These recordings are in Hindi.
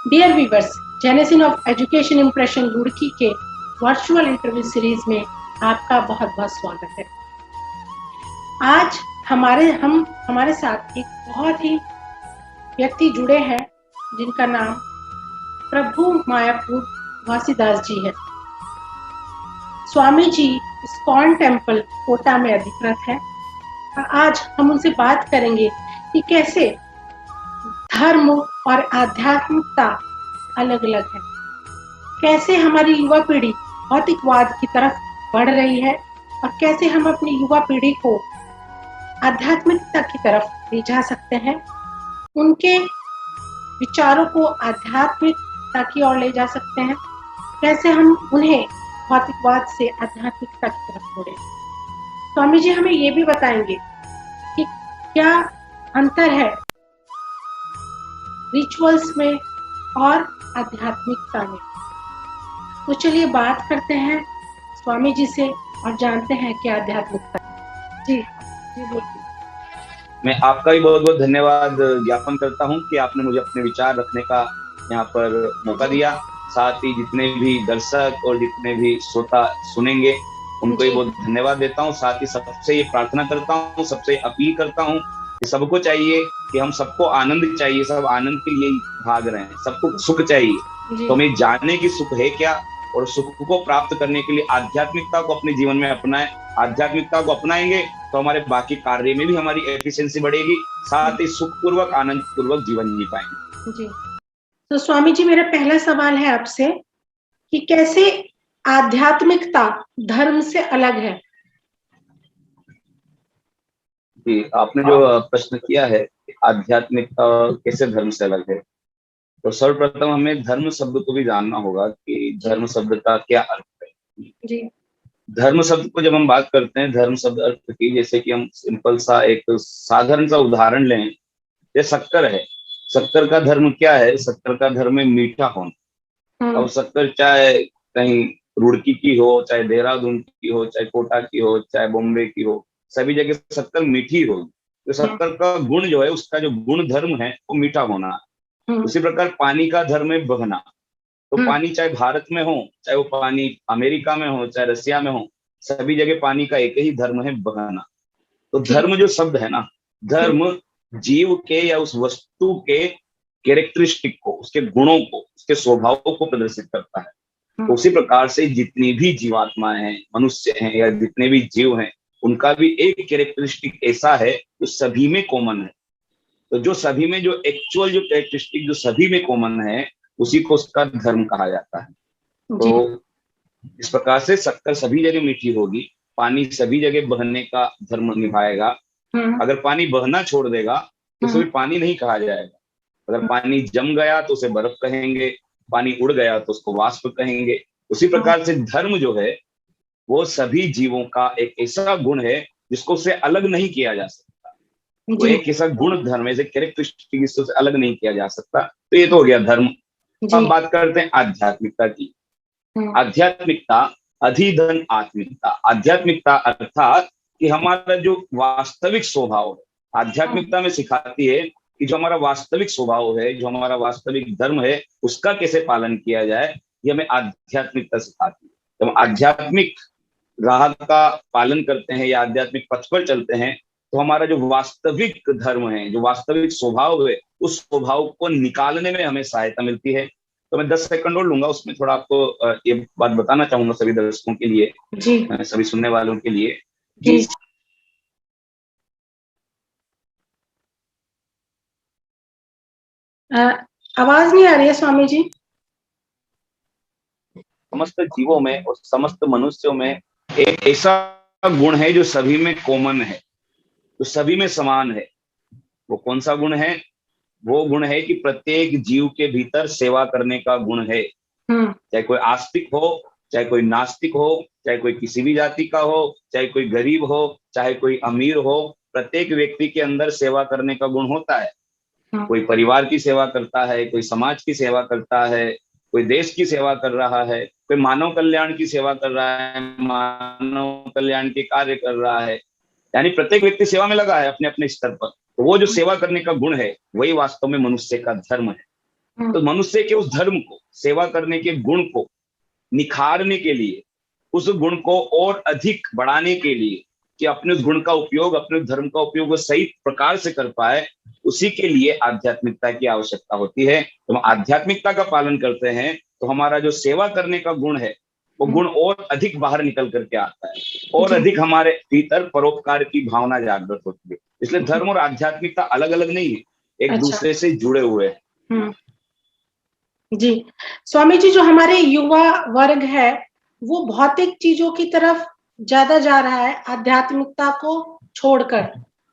Dear viewers, genesis of education impression Roorkee के वर्चुअल इंटरव्यू सीरीज में आपका बहुत बहुत स्वागत है। आज हमारे साथ एक बहुत ही व्यक्ति जुड़े हैं जिनका नाम प्रभु मायापुर वासीदास जी है। स्वामी जी इस्कॉन टेम्पल कोटा में अधिकृत है और आज हम उनसे बात करेंगे कि कैसे धर्म और आध्यात्मिकता अलग अलग है, कैसे हमारी युवा पीढ़ी भौतिकवाद की तरफ बढ़ रही है और कैसे हम अपनी युवा पीढ़ी को आध्यात्मिकता की तरफ ले जा सकते हैं, उनके विचारों को आध्यात्मिकता की ओर ले जा सकते हैं, कैसे हम उन्हें भौतिकवाद से आध्यात्मिकता की तरफ मोड़े। स्वामी जी हमें ये भी बताएंगे कि क्या अंतर है रिचुअल्स में और आध्यात्मिकता में। तो चलिए बात करते हैं स्वामी जी से और जानते हैं क्या आध्यात्मिकता। जी बोलिए। मैं आपका भी बहुत बहुत धन्यवाद ज्ञापन करता हूं कि आपने मुझे अपने विचार रखने का यहाँ पर मौका दिया। साथ ही जितने भी दर्शक और जितने भी श्रोता सुनेंगे उनको भी बहुत धन्यवाद देता हूँ। साथ ही सबसे ये प्रार्थना करता हूँ, सबसे अपील करता हूँ कि सबको चाहिए कि हम सबको आनंद चाहिए, सब आनंद के लिए भाग रहे हैं, सबको सुख चाहिए। तो हमें जानने की सुख है क्या और सुख को प्राप्त करने के लिए आध्यात्मिकता को अपने जीवन में अपनाएं। आध्यात्मिकता को अपनाएंगे तो हमारे बाकी कार्य में भी हमारी एफिशिएंसी बढ़ेगी, साथ ही सुखपूर्वक आनंद पूर्वक जीवन जी पाएंगे। जी तो स्वामी जी मेरा पहला सवाल है आपसे कि कैसे आध्यात्मिकता धर्म से अलग है। जी, आपने जो प्रश्न किया है आध्यात्मिकता कैसे धर्म से अलग है, तो सर्वप्रथम हमें धर्म शब्द को भी जानना होगा कि धर्म शब्द का क्या अर्थ है। जी। धर्म शब्द को जब हम बात करते हैं, धर्म शब्द अर्थ की, जैसे कि हम सिंपल सा एक साधारण सा उदाहरण लें, ये शक्कर है। शक्कर का धर्म क्या है? शक्कर का धर्म है मीठा होना। अब शक्कर चाहे कहीं रुड़की की हो, चाहे देहरादून की हो, चाहे कोटा की हो, चाहे बॉम्बे की हो, सभी जगह शक्कर मीठी होगी। तो शक्कर का गुण जो है, उसका जो गुण धर्म है वो मीठा होना है। उसी प्रकार पानी का धर्म है बहना। तो पानी चाहे भारत में हो, चाहे वो पानी अमेरिका में हो, चाहे रसिया में हो, सभी जगह पानी का एक ही धर्म है, बहना। तो धर्म जो शब्द है ना, धर्म जीव के या उस वस्तु के कैरेक्टरिस्टिक को, उसके गुणों को, उसके स्वभावों को प्रदर्शित करता है। तो उसी प्रकार से जितनी भी जीवात्माएं हैं, मनुष्य हैं या जितने भी जीव हैं, उनका भी एक कैरेक्टरिस्टिक ऐसा है जो सभी में कॉमन है। तो जो सभी में जो एक्चुअल जो कैरेक्टरिस्टिक जो सभी में कॉमन है, उसी को उसका धर्म कहा जाता है। तो इस प्रकार से शक्कर सभी जगह मीठी होगी, पानी सभी जगह बहने का धर्म निभाएगा। अगर पानी बहना छोड़ देगा तो उसे भी पानी नहीं कहा जाएगा। अगर पानी जम गया तो उसे बर्फ कहेंगे, पानी उड़ गया तो उसको वाष्प कहेंगे। उसी प्रकार से धर्म जो है वो सभी जीवों का एक ऐसा गुण है जिसको उससे अलग नहीं किया जा सकता। वो एक ऐसा गुण धर्म है, कैरेक्टरिस्टिक, इससे अलग नहीं किया जा सकता। तो ये तो हो गया धर्म। अब बात करते हैं आध्यात्मिकता की। आध्यात्मिकता अधिधन आत्मिकता। आध्यात्मिकता अर्थात कि हमारा जो वास्तविक स्वभाव है, आध्यात्मिकता में सिखाती है कि जो हमारा वास्तविक स्वभाव है, जो हमारा वास्तविक धर्म है, उसका कैसे पालन किया जाए, ये हमें आध्यात्मिकता सिखाती है। जब हम आध्यात्मिक राह का पालन करते हैं या आध्यात्मिक पथ पर चलते हैं, तो हमारा जो वास्तविक धर्म है, जो वास्तविक स्वभाव है, उस स्वभाव को निकालने में हमें सहायता मिलती है। तो मैं 10 सेकंड और लूंगा, उसमें थोड़ा आपको ये बात बताना चाहूंगा सभी दर्शकों के लिए, सभी सुनने वालों के लिए। जी। आवाज नहीं आ रही है स्वामी जी। समस्त जीवों में और समस्त मनुष्यों में एक ऐसा गुण है जो सभी में कॉमन है, जो सभी में समान है। वो कौन सा गुण है? वो गुण है कि प्रत्येक जीव के भीतर सेवा करने का गुण है। चाहे कोई आस्तिक हो, चाहे कोई नास्तिक हो, चाहे कोई किसी भी जाति का हो, चाहे कोई गरीब हो, चाहे कोई अमीर हो, प्रत्येक व्यक्ति के अंदर सेवा करने का गुण होता है। कोई परिवार की सेवा करता है, कोई समाज की सेवा करता है, कोई देश की सेवा कर रहा है, कोई मानव कल्याण की सेवा कर रहा है, मानव कल्याण के कार्य कर रहा है। यानी प्रत्येक व्यक्ति सेवा में लगा है अपने अपने स्तर पर। तो वो जो सेवा करने का गुण है, वही वास्तव में मनुष्य का धर्म है। तो मनुष्य के उस धर्म को, सेवा करने के गुण को निखारने के लिए, उस गुण को और अधिक बढ़ाने के लिए, कि अपने उस गुण का उपयोग, अपने धर्म का उपयोग वो सही प्रकार से कर पाए, उसी के लिए आध्यात्मिकता की आवश्यकता होती है। तो हम आध्यात्मिकता का पालन करते हैं तो हमारा जो सेवा करने का गुण है वो गुण और अधिक बाहर निकल करके आता है, और अधिक हमारे भीतर परोपकार की भावना जागृत होती है। इसलिए धर्म और आध्यात्मिकता अलग अलग नहीं है, एक दूसरे से जुड़े हुए हैं। जी स्वामी जी, जो हमारे युवा वर्ग है वो भौतिक चीजों की तरफ ज्यादा जा रहा है आध्यात्मिकता को छोड़कर,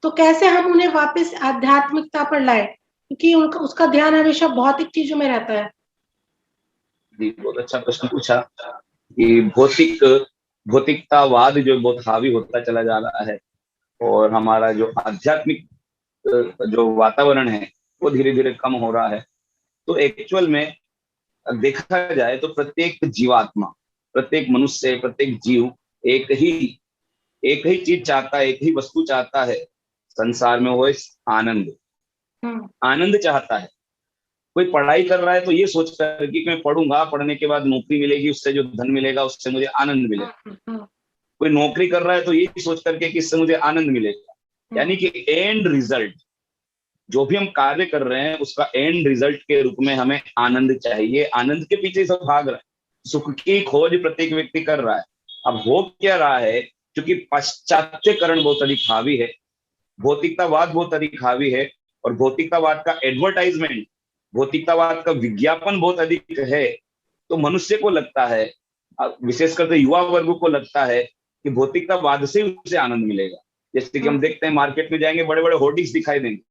तो कैसे हम उन्हें वापस आध्यात्मिकता पर लाए, क्योंकि उनका उसका ध्यान हमेशा भौतिक चीजों में रहता है। जी, बहुत अच्छा प्रश्न पूछा कि भौतिकतावाद जो बहुत हावी होता चला जा रहा है, और हमारा जो आध्यात्मिक जो वातावरण है वो धीरे धीरे कम हो रहा है। तो एक्चुअल में देखा जाए तो प्रत्येक जीवात्मा, प्रत्येक मनुष्य, प्रत्येक जीव एक ही चीज चाहता है, एक ही वस्तु चाहता है संसार में, वो आनंद। आनंद चाहता है। कोई पढ़ाई कर रहा है तो ये सोच कर कि मैं पढ़ूंगा, पढ़ने के बाद नौकरी मिलेगी, उससे जो धन मिलेगा उससे मुझे आनंद मिलेगा। कोई नौकरी कर रहा है तो ये सोच करके कि इससे मुझे आनंद मिलेगा। यानी कि एंड रिजल्ट, जो भी हम कार्य कर रहे हैं उसका एंड रिजल्ट के रूप में हमें आनंद चाहिए। आनंद के पीछे सब भाग रहे हैं, सुख की खोज प्रत्येक व्यक्ति कर रहा है। अब हो क्या रहा है, क्योंकि पाश्चात्यकरण बहुत अधिक हावी है, भौतिकतावाद बहुत अधिक हावी है, और भौतिकतावाद का एडवर्टाइजमेंट, भौतिकतावाद का विज्ञापन बहुत अधिक है। तो मनुष्य को लगता है, विशेषकर तो युवा वर्ग को लगता है कि भौतिकतावाद से उसे आनंद मिलेगा। जैसे कि हम देखते हैं मार्केट में जाएंगे, बड़े बड़े होर्डिंग्स दिखाई देंगे,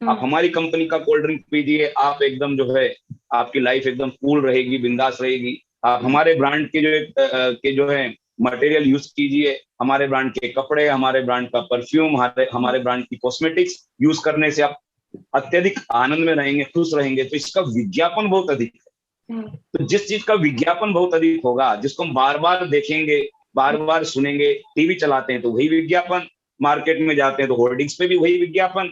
आप हमारी कंपनी का कोल्ड ड्रिंक पीजिए, आप एकदम जो है आपकी लाइफ एकदम कूल रहेगी, बिंदास रहेगी। आप हमारे ब्रांड के जो है मटेरियल यूज कीजिए, हमारे ब्रांड के कपड़े, हमारे ब्रांड का परफ्यूम, हमारे ब्रांड की कॉस्मेटिक्स यूज करने से आप अत्यधिक आनंद में रहेंगे, खुश रहेंगे। तो इसका विज्ञापन बहुत अधिक है। तो जिस चीज का विज्ञापन बहुत अधिक होगा, जिसको हम बार बार देखेंगे, बार बार सुनेंगे, टीवी चलाते हैं तो वही विज्ञापन, मार्केट में जाते हैं तो होर्डिंग्स पे भी वही विज्ञापन,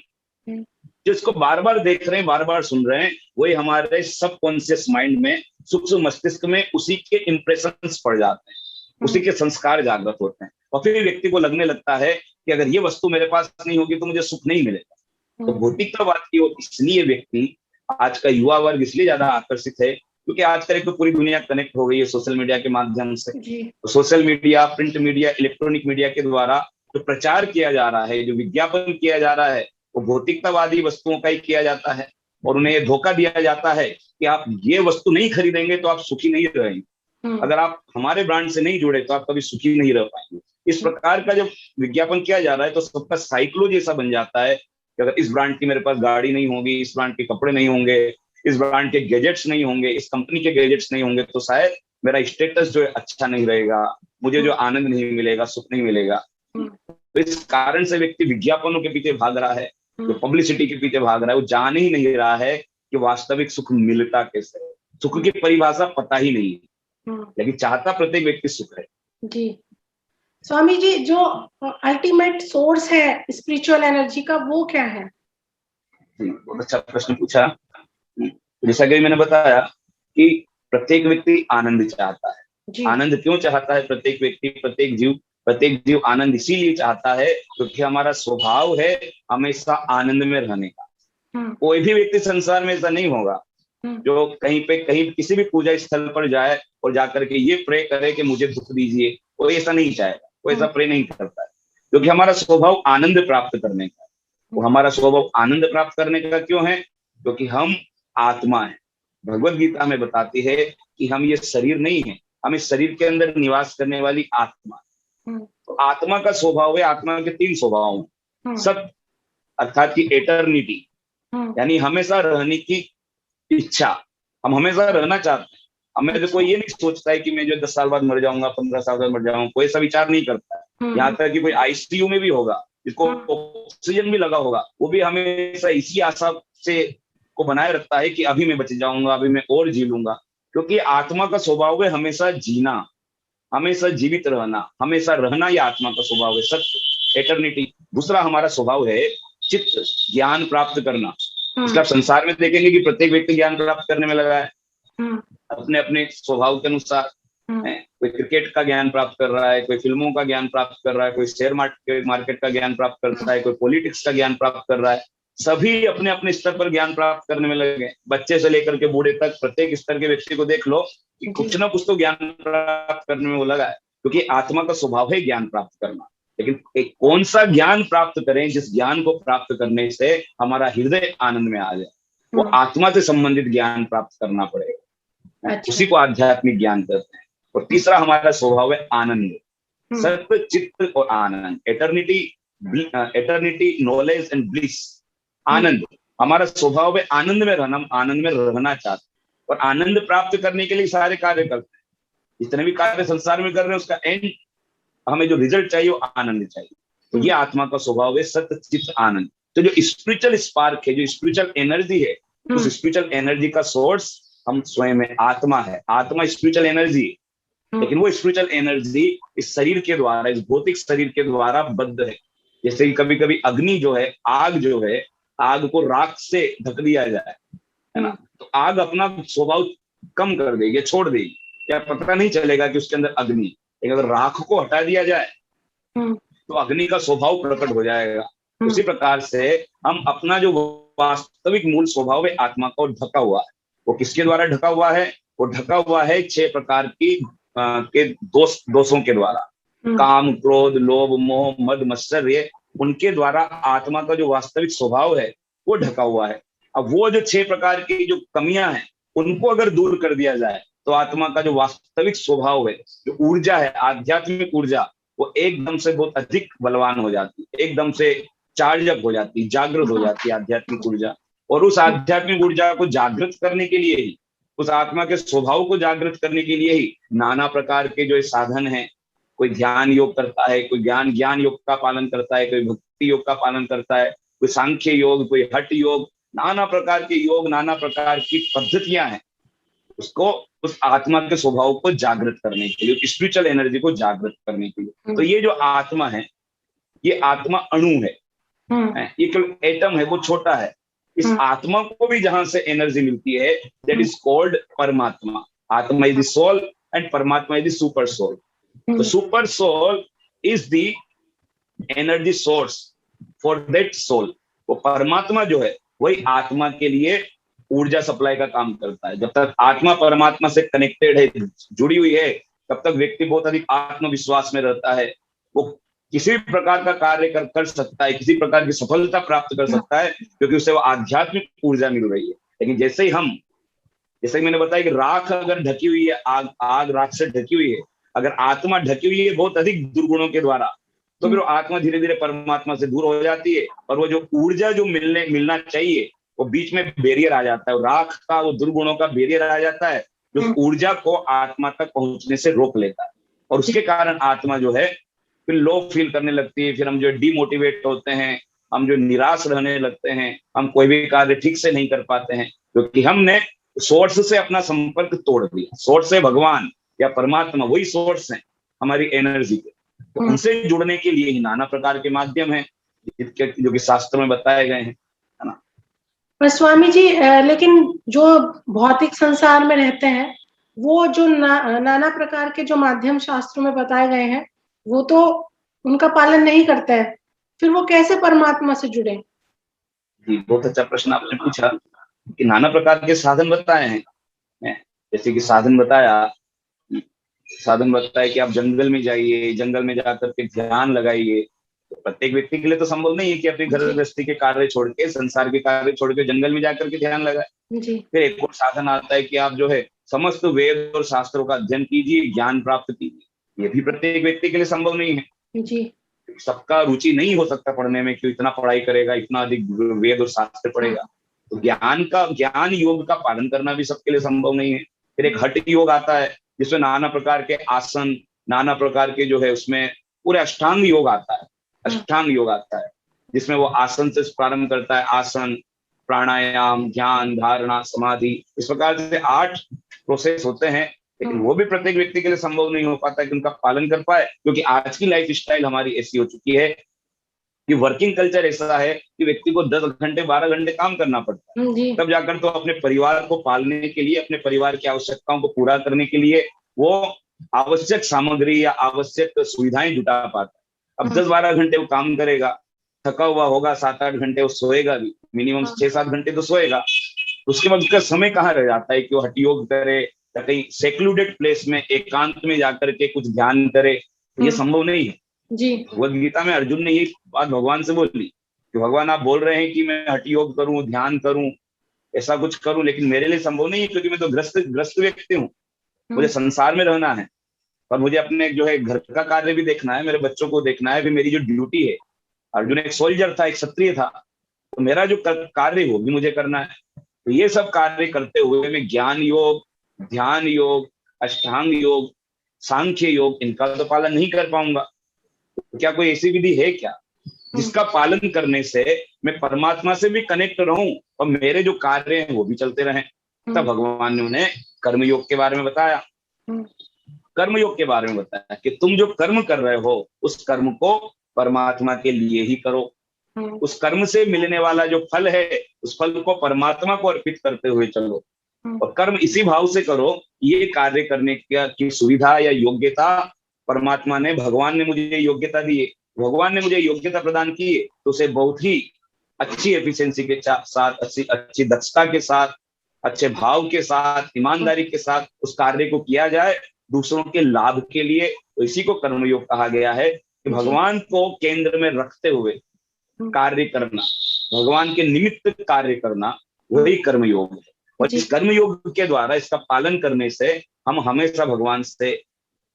जिसको बार बार देख रहे हैं, बार बार सुन रहे हैं, वही हमारे सबकॉन्शियस माइंड में, सूक्ष्म मस्तिष्क में उसी के इंप्रेशंस पड़ जाते हैं, उसी के संस्कार जागृत होते हैं, और फिर व्यक्ति को लगने लगता है कि अगर ये वस्तु मेरे पास नहीं होगी तो मुझे सुख नहीं मिलेगा। तो भौतिकतावाद की ओर इसलिए व्यक्ति, आज का युवा वर्ग इसलिए ज्यादा आकर्षित है क्योंकि आजकल एक तो पूरी दुनिया कनेक्ट हो गई है सोशल मीडिया के माध्यम से। तो social media, print media, electronic media के द्वारा जो प्रचार किया जा रहा है, जो विज्ञापन किया जा रहा है, वो भौतिकतावादी वस्तुओं का ही किया जाता है, और उन्हें ये धोखा दिया जाता है कि आप ये वस्तु नहीं खरीदेंगे तो आप सुखी नहीं रहेंगे, अगर आप हमारे ब्रांड से नहीं जुड़े तो आप कभी सुखी नहीं रह पाएंगे। इस प्रकार का जब विज्ञापन किया जा रहा है तो सबका साइकोलॉजी ऐसा बन जाता है कि अगर इस ब्रांड की मेरे पास गाड़ी नहीं होगी, इस ब्रांड के कपड़े नहीं होंगे, इस ब्रांड के गैजेट्स नहीं होंगे, इस कंपनी के गैजेट्स नहीं होंगे, तो शायद मेरा स्टेटस जो है अच्छा नहीं रहेगा, मुझे जो आनंद नहीं मिलेगा, सुख नहीं मिलेगा। तो इस कारण से व्यक्ति विज्ञापनों के पीछे भाग रहा है, जो पब्लिसिटी के पीछे भाग रहा है, वो जान ही नहीं रहा है कि वास्तविक सुख मिलता कैसे है। सुख की परिभाषा पता ही नहीं है, लेकिन चाहता प्रत्येक व्यक्ति सुख है। जी स्वामी जी, जो अल्टीमेट सोर्स है स्पिरिचुअल एनर्जी का, वो क्या है? जी, बहुत अच्छा प्रश्न पूछा। जैसा कि मैंने बताया कि प्रत्येक व्यक्ति आनंद चाहता है। आनंद क्यों चाहता है प्रत्येक व्यक्ति, प्रत्येक जीव आनंद इसीलिए चाहता है क्योंकि हमारा स्वभाव है हमेशा आनंद में रहने का। कोई भी व्यक्ति संसार में ऐसा नहीं होगा जो कहीं किसी भी पूजा स्थल पर जाए और जाकर के ये प्रे करे कि मुझे दुख दीजिए, कोई ऐसा नहीं चाहेगा, कोई ऐसा प्रे नहीं करता है, क्योंकि हमारा स्वभाव आनंद प्राप्त करने का है। वो हमारा स्वभाव आनंद प्राप्त करने का क्यों है? क्योंकि हम आत्मा है। भगवत गीता हमें बताती है कि हम ये शरीर नहीं है, हम इस शरीर के अंदर निवास करने वाली आत्मा। तो आत्मा का स्वभाव है, आत्मा के 3 स्वभाव हैं। सत्य अर्थात की एटर्निटी, यानी हमेशा रहने की इच्छा, हम हमेशा रहना चाहते हैं। हमें तो कोई ये नहीं सोचता है कि मैं जो 10 साल बाद मर जाऊंगा, 15 साल बाद मर जाऊंगा, कोई ऐसा विचार नहीं करता है। यहाँ तक कि कोई आईसीयू में भी होगा, जिसको ऑक्सीजन भी लगा होगा, वो भी हमेशा इसी आशा से को बनाए रखता है कि अभी मैं बच जाऊंगा, अभी मैं और जी लूंगा। क्योंकि आत्मा का स्वभाव है हमेशा जीना, हमेशा जीवित रहना, हमेशा रहना, ये आत्मा का स्वभाव है, सत्य एटर्निटी। दूसरा हमारा स्वभाव है चित्त, ज्ञान प्राप्त करना। इसलिए आप संसार में देखेंगे कि प्रत्येक व्यक्ति ज्ञान प्राप्त करने में लगा है अपने अपने स्वभाव के अनुसार। कोई क्रिकेट का ज्ञान प्राप्त कर रहा है, कोई फिल्मों का ज्ञान प्राप्त कर रहा है, कोई शेयर मार्केट का ज्ञान प्राप्त करता है, कोई पॉलिटिक्स का ज्ञान प्राप्त कर रहा है। सभी अपने अपने स्तर पर ज्ञान प्राप्त करने में लगे। बच्चे से लेकर के बूढ़े तक प्रत्येक स्तर के व्यक्ति को देख लो कि कुछ ना कुछ तो ज्ञान प्राप्त करने में वो लगा है, क्योंकि आत्मा का स्वभाव है ज्ञान प्राप्त करना। लेकिन एक कौन सा ज्ञान प्राप्त करें जिस ज्ञान को प्राप्त करने से हमारा हृदय आनंद में आ जाए, वो आत्मा से संबंधित ज्ञान प्राप्त करना पड़ेगा। अच्छा। उसी को आध्यात्मिक ज्ञान कहते हैं। और तीसरा हमारा स्वभाव है आनंद, सत्य चित्त और आनंद, एटर्निटी नॉलेज एंड ब्लिस। आनंद हमारा स्वभाव है, आनंद में रहना, आनंद में रहना चाहते हैं और आनंद प्राप्त करने के लिए सारे कार्य करते हैं। जितने भी कार्य संसार में कर रहे हैं उसका एंड, हमें जो रिजल्ट चाहिए वो आनंद चाहिए। तो ये आत्मा का स्वभाव है, सत्य चित्त आनंद। तो जो स्पिरिचुअल स्पार्क है, जो स्पिरिचुअल एनर्जी है, उस स्पिरिचुअल एनर्जी का सोर्स हम स्वयं में आत्मा है। आत्मा स्पिरिचुअल एनर्जी, लेकिन वो स्पिरिचुअल एनर्जी इस शरीर के द्वारा, इस भौतिक शरीर के द्वारा बद्ध है। जैसे कि कभी कभी अग्नि जो है, आग जो है, आग को राख से ढक दिया जाए, है ना, तो आग अपना स्वभाव कम कर देगी, छोड़ देगी, क्या पता नहीं चलेगा कि उसके अंदर अग्नि। लेकिन अगर राख को हटा दिया जाए तो अग्नि का स्वभाव प्रकट हो जाएगा। उसी प्रकार से हम अपना जो वास्तविक मूल स्वभाव है आत्मा का, ढका हुआ है। वो किसके द्वारा ढका हुआ है? वो ढका हुआ है 6 प्रकार की के दोषों के द्वारा। काम, क्रोध, लोभ, मोह, मद, मत्सर, ये उनके द्वारा आत्मा का जो वास्तविक स्वभाव है वो ढका हुआ है। अब वो जो 6 प्रकार की जो कमियां हैं उनको अगर दूर कर दिया जाए तो आत्मा का जो वास्तविक स्वभाव है, जो ऊर्जा है, आध्यात्मिक ऊर्जा, वो एकदम से बहुत अधिक बलवान हो जाती है, एकदम से चार्ज अप हो जाती है, जागृत हो जाती है आध्यात्मिक ऊर्जा। और उस आध्यात्मिक ऊर्जा को जागृत करने के लिए ही, उस आत्मा के स्वभाव को जागृत करने के लिए ही नाना प्रकार के जो साधन हैं, कोई ध्यान योग करता है, कोई ज्ञान योग का पालन करता है, कोई भक्ति योग का पालन करता है, कोई सांख्य योग, कोई हठ योग, नाना प्रकार के योग, नाना प्रकार की पद्धतियां हैं उसको, उस आत्मा के स्वभाव को जागृत करने के लिए, स्पिरिचुअल एनर्जी को जागृत करने के लिए। तो ये जो आत्मा है, ये आत्मा अणु है, ये केवल एटम है, वो छोटा है। इस आत्मा को भी जहां से एनर्जी मिलती है, that is called paramatma. Atma is the soul and paramatma is the super soul. तो super soul is the energy source for that soul. वो परमात्मा जो है वही आत्मा के लिए ऊर्जा सप्लाई का काम करता है। जब तक आत्मा परमात्मा से कनेक्टेड है, जुड़ी हुई है, तब तक व्यक्ति बहुत अधिक आत्मविश्वास में रहता है। वो किसी भी प्रकार का कार्य कर सकता है, किसी प्रकार की सफलता प्राप्त कर सकता है, क्योंकि उसे वो आध्यात्मिक ऊर्जा मिल रही है। लेकिन जैसे ही मैंने बताया कि राख अगर ढकी हुई है, आग राख से ढकी हुई है, अगर आत्मा ढकी हुई है बहुत अधिक दुर्गुणों के द्वारा, तो फिर वो आत्मा धीरे धीरे परमात्मा से दूर हो जाती है, और वो जो ऊर्जा जो मिलना चाहिए वो बीच में बैरियर आ जाता है। राख का, वो दुर्गुणों का बैरियर आ जाता है, जो ऊर्जा को आत्मा तक पहुंचने से रोक लेता है। और उसके कारण आत्मा जो है फिर लो फील करने लगती है। फिर हम जो डिमोटिवेट होते हैं, हम जो निराश रहने लगते हैं, हम कोई भी कार्य ठीक से नहीं कर पाते हैं, क्योंकि हमने सोर्स से अपना संपर्क तोड़ दिया। सोर्स है भगवान या परमात्मा, वही सोर्स है हमारी एनर्जी के। तो उनसे जुड़ने के लिए ही नाना प्रकार के माध्यम हैं जो कि शास्त्र में बताए गए हैं, है ना। पर स्वामी जी, लेकिन जो भौतिक संसार में रहते हैं, वो जो नाना प्रकार के जो माध्यम शास्त्रों में बताए गए हैं, वो तो उनका पालन नहीं करते हैं, फिर वो कैसे परमात्मा से जुड़े? जी, बहुत अच्छा प्रश्न आपने पूछा कि नाना प्रकार के साधन बताए हैं। जैसे कि साधन बताया कि आप जंगल में जाइए, जंगल में जाकर के ध्यान लगाइए। तो प्रत्येक व्यक्ति के लिए तो संभव नहीं है कि अपनी घर गृहस्थी के कार्य छोड़ के, संसार के कार्य छोड़ के जंगल में जाकर के ध्यान लगाए। फिर एक और साधन आता है कि आप जो है समस्त वेद और शास्त्रों का अध्ययन कीजिए, ज्ञान प्राप्त कीजिए। ये भी प्रत्येक व्यक्ति के लिए संभव नहीं है जी। सबका रुचि नहीं हो सकता पढ़ने में, क्यों इतना पढ़ाई करेगा, इतना अधिक वेद और शास्त्र पढ़ेगा। तो ज्ञान योग का पालन करना भी सबके लिए संभव नहीं है। फिर एक हठ योग आता है जिसमें नाना प्रकार के आसन, नाना प्रकार के जो है उसमें पूरे अष्टांग योग आता है। अष्टांग योग आता है जिसमें वो आसन से प्रारंभ करता है, आसन, प्राणायाम, ध्यान, धारणा, समाधि, इस प्रकार से 8 प्रोसेस होते हैं। लेकिन वो भी प्रत्येक व्यक्ति के लिए संभव नहीं हो पाता कि उनका पालन कर पाए, क्योंकि आज की लाइफ स्टाइल हमारी ऐसी हो चुकी है कि वर्किंग कल्चर ऐसा है कि व्यक्ति को 10 घंटे 12 घंटे काम करना पड़ता है, जी। तब जाकर तो अपने परिवार को पालने के लिए, अपने परिवार की आवश्यकताओं को पूरा करने के लिए वो आवश्यक सामग्री या आवश्यक सुविधाएं जुटा पाता है। अब 10-12 घंटे वो काम करेगा, थका हुआ होगा, 7-8 घंटे वो सोएगा भी, मिनिमम 6-7 घंटे तो सोएगा। उसके बाद उसका समय कहाँ रह जाता है कि वो हठ योग करे या कहीं सेक्लूडेड प्लेस में एकांत में जाकर के कुछ ध्यान करे? ये संभव नहीं है। जी। भगवद गीता में अर्जुन ने यही बात भगवान से बोली कि भगवान आप बोल रहे हैं कि मैं हठ योग करूं, ध्यान करूं, ऐसा कुछ करूं, लेकिन मेरे लिए संभव नहीं है क्योंकि मैं तो ग्रस्त ग्रस्त व्यक्ति हूँ, मुझे संसार में रहना है और मुझे अपने जो है घर का कार्य भी देखना है, मेरे बच्चों को देखना है, फिर मेरी जो ड्यूटी है। अर्जुन एक सोल्जर था, एक क्षत्रिय था, तो मेरा जो कार्य वो भी मुझे करना है। तो ये सब कार्य करते हुए मैं ज्ञान योग, ध्यान योग, अष्टांग योग, सांख्य योग, इनका तो पालन नहीं कर पाऊंगा। तो क्या कोई ऐसी विधि है क्या जिसका पालन करने से मैं परमात्मा से भी कनेक्ट रहूं और मेरे जो कार्य हैं वो भी चलते रहें? तब भगवान ने उन्हें कर्मयोग के बारे में बताया। कर्मयोग के बारे में बताया कि तुम जो कर्म कर रहे हो उस कर्म को परमात्मा के लिए ही करो, उस कर्म से मिलने वाला जो फल है उस फल को परमात्मा को अर्पित करते हुए चलो, और कर्म इसी भाव से करो। ये कार्य करने की सुविधा या योग्यता परमात्मा ने, भगवान ने मुझे योग्यता दी है, भगवान ने मुझे योग्यता प्रदान की है, तो उसे बहुत ही अच्छी एफिशिएंसी के साथ, अच्छी दक्षता के साथ, अच्छे भाव के साथ, ईमानदारी के साथ उस कार्य को किया जाए दूसरों के लाभ के लिए। तो इसी को कर्मयोग कहा गया है कि भगवान को केंद्र में रखते हुए कार्य करना, भगवान के निमित्त कार्य करना, वही कर्मयोग है। और इस कर्मयोग के द्वारा, इसका पालन करने से हम हमेशा भगवान से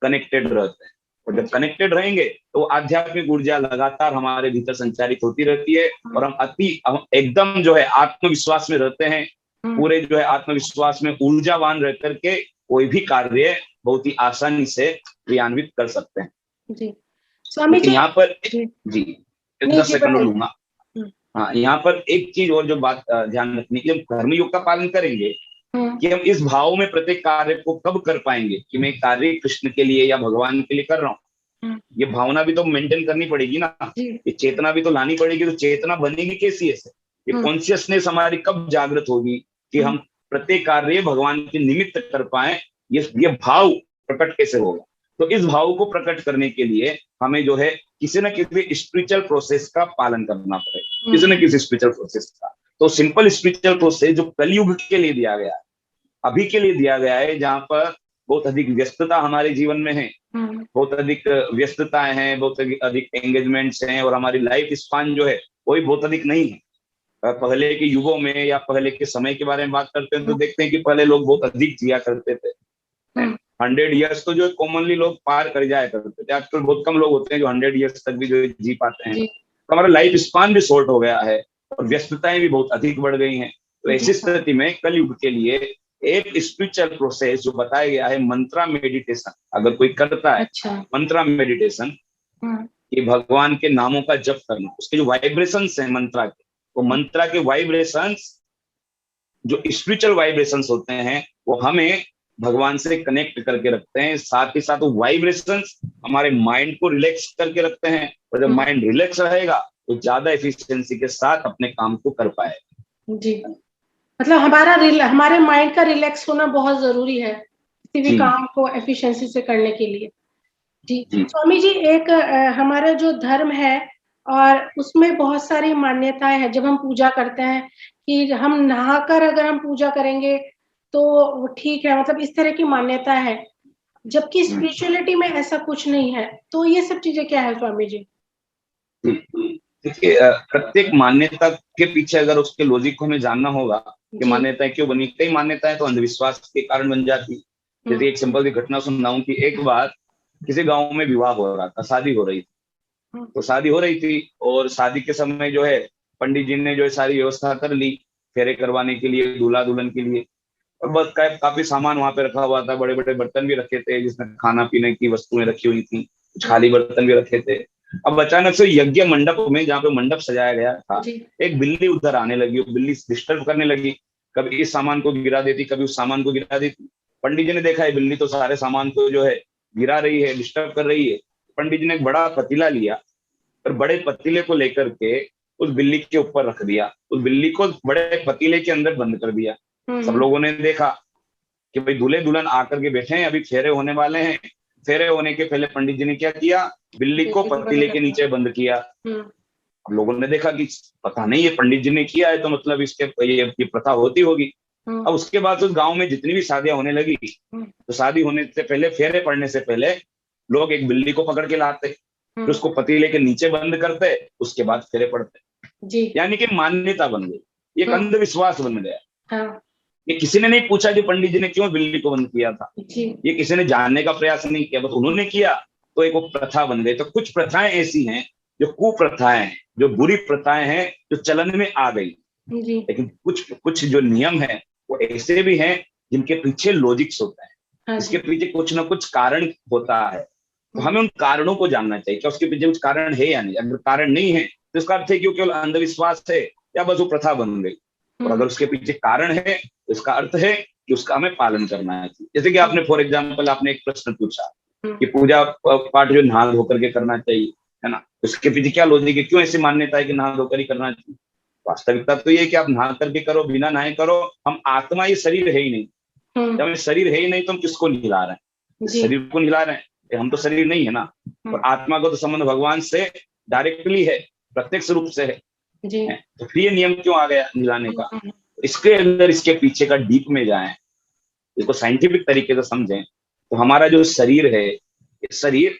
कनेक्टेड रहते हैं, और जब कनेक्टेड रहेंगे तो आध्यात्मिक ऊर्जा लगातार हमारे भीतर संचारित होती रहती है और हम एकदम जो है आत्मविश्वास में रहते हैं, पूरे जो है आत्मविश्वास में ऊर्जावान रह करके कोई भी कार्य बहुत ही आसानी से क्रियान्वित कर सकते हैं। जी स्वामी जी, यहाँ पर जी 10 सेकंड लूंगा। हाँ, यहाँ पर एक चीज और जो बात ध्यान रखनी है, कर्मयोग का पालन करेंगे कि हम इस भाव में प्रत्येक कार्य को कब कर पाएंगे कि मैं कार्य कृष्ण के लिए या भगवान के लिए कर रहा हूँ। ये भावना भी तो मेंटेन करनी पड़ेगी ना, ये चेतना भी तो लानी पड़ेगी। तो चेतना बनेगी कैसी ऐसे? ये कॉन्शियसनेस हमारी कब जागृत होगी कि हम प्रत्येक कार्य भगवान के निमित्त कर पाए? ये भाव प्रकट कैसे होगा? तो इस भाव को प्रकट करने के लिए हमें जो है किसी न किसी स्पिरिचुअल प्रोसेस का पालन करना पड़ेगा, किसी न किसी स्पिरिचुअल प्रोसेस का। तो सिंपल स्पिरिचुअल प्रोसेस जो कलयुग के लिए दिया गया है, अभी के लिए दिया गया है, जहाँ पर बहुत अधिक व्यस्तता हमारे जीवन में है, बहुत अधिक व्यस्तताएं हैं, बहुत अधिक एंगेजमेंट्स हैं, और हमारी लाइफ स्पान जो है वो भी बहुत अधिक नहीं है। पहले के युगों में या पहले के समय के बारे में बात करते हैं तो देखते हैं कि पहले लोग बहुत अधिक जिया करते थे। 100 ईयर्स तो जो कॉमनली लोग पार कर जाया करते थे। आजकल बहुत कम लोग होते हैं जो 100 ईयर्स तक भी जो जी पाते हैं। तो हमारा लाइफ स्पान भी शॉर्ट हो गया है और व्यस्तताएं भी बहुत अधिक बढ़ गई हैं। तो ऐसी स्थिति में कलयुग के लिए एक स्पिरिचुअल प्रोसेस जो बताया गया है, मंत्रा मेडिटेशन, अगर कोई करता है मंत्रा मेडिटेशन, कि भगवान के नामों का जप करना, उसके जो वाइब्रेशंस हैं मंत्रा के, वो मंत्रा के वाइब्रेशंस जो स्पिरिचुअल वाइब्रेशंस होते हैं वो हमें भगवान से कनेक्ट करके रखते हैं। साथ ही साथ वो वाइब्रेशंस हमारे माइंड को रिलैक्स करके रखते हैं, और जब माइंड रिलैक्स रहेगा तो ज्यादा एफिशिएंसी के साथ अपने काम को कर पाएगा। जी, मतलब हमारे माइंड का रिलैक्स होना बहुत जरूरी है किसी भी काम को एफिशिएंसी से करने के लिए। जी स्वामी जी, एक हमारा जो धर्म है और उसमें बहुत सारी मान्यताएं हैं। जब हम पूजा करते हैं कि हम नहाकर अगर हम पूजा करेंगे तो ठीक है, मतलब इस तरह की मान्यता है, जबकि स्पिरिचुअलिटी में ऐसा कुछ नहीं है। तो ये सब चीजें क्या है स्वामी जी? देखिए, प्रत्येक मान्यता के पीछे अगर उसके लॉजिक को हमें जानना होगा कि मान्यताएं क्यों बनी। कई मान्यताएं तो अंधविश्वास के कारण बन जाती। जैसे एक सिंपल सी घटना सुनाऊं कि एक बार किसी गांव में विवाह हो रहा था, शादी हो रही थी। तो शादी हो रही थी और शादी के समय जो है पंडित जी ने जो है सारी व्यवस्था कर ली फेरे करवाने के लिए, दूल्हा दुल्हन के लिए। और बस काफी सामान वहां पे रखा हुआ था, बड़े बड़े बर्तन भी रखे थे जिसमें खाना पीने की वस्तुएं रखी हुई थी, कुछ खाली बर्तन भी रखे थे। अब अचानक से यज्ञ मंडप में, जहाँ पे मंडप सजाया गया था, एक बिल्ली उधर आने लगी। वो बिल्ली डिस्टर्ब करने लगी, कभी इस सामान को गिरा देती, कभी उस सामान को गिरा देती। पंडित जी ने देखा है बिल्ली तो सारे सामान को जो है गिरा रही है, डिस्टर्ब कर रही है। पंडित जी ने एक बड़ा पतीला लिया और बड़े पतीले को लेकर के उस बिल्ली के ऊपर रख दिया, उस बिल्ली को बड़े पतीले के अंदर बंद कर दिया। सब लोगों ने देखा कि भाई दूल्हे दुल्हन आकर के बैठे हैं, अभी फेरे होने वाले हैं। फेरे होने के पहले पंडित जी ने क्या किया, बिल्ली को पतीले के नीचे बंद किया। अब लोगों ने देखा कि पता नहीं ये पंडित जी ने किया है तो मतलब इसके ये प्रथा होती होगी। अब उसके बाद उस गांव में जितनी भी शादियां होने लगी, तो शादी होने से पहले, फेरे पड़ने से पहले लोग एक बिल्ली को पकड़ के लाते, फिर उसको पतीले के नीचे बंद करते, उसके बाद फेरे पड़ते। यानी कि मान्यता बन गई, एक अंधविश्वास बन गया। ये किसी ने नहीं पूछा कि पंडित जी ने क्यों बिल्ली को बंद किया था, ये किसी ने जानने का प्रयास नहीं किया, बस उन्होंने किया तो एक वो प्रथा बन गई। तो कुछ प्रथाएं ऐसी हैं जो कुप्रथाएं हैं, जो बुरी प्रथाएं हैं, जो चलन में आ गई। लेकिन कुछ कुछ जो नियम है वो ऐसे भी हैं जिनके पीछे लॉजिक्स होता है, इसके पीछे कुछ ना कुछ कारण होता है। तो हमें उन कारणों को जानना चाहिए, क्या उसके पीछे कुछ कारण है या नहीं। अगर कारण नहीं है तो इसका अर्थ है कि वो केवल अंधविश्वास है या बस वो प्रथा बन गई। और अगर उसके पीछे कारण है तो इसका अर्थ है कि उसका हमें पालन करना है। जैसे कि आपने फॉर एग्जाम्पल आपने एक प्रश्न पूछा कि पूजा पाठ जो नहा धोकर के करना चाहिए, है ना, उसके पीछे क्या लॉजिक है, क्यों ऐसी मान्यता है कि नहा धोकर ही करना चाहिए। वास्तविकता तो ये कि आप नहा करके करो, बिना नहाए करो, हम आत्मा, ये शरीर है ही नहीं। जब ये शरीर है ही नहीं तो हम किसको नहिला रहे हैं, शरीर को नहिला रहे हैं, हम तो शरीर नहीं है ना। और आत्मा को तो संबंध भगवान से डायरेक्टली है, प्रत्यक्ष रूप से है। तो फिर ये नियम क्यों आ गया नहिलाने का। इसके अंदर, इसके पीछे का डीप में जाएं, इसको साइंटिफिक तरीके से समझें, तो हमारा जो शरीर है, शरीर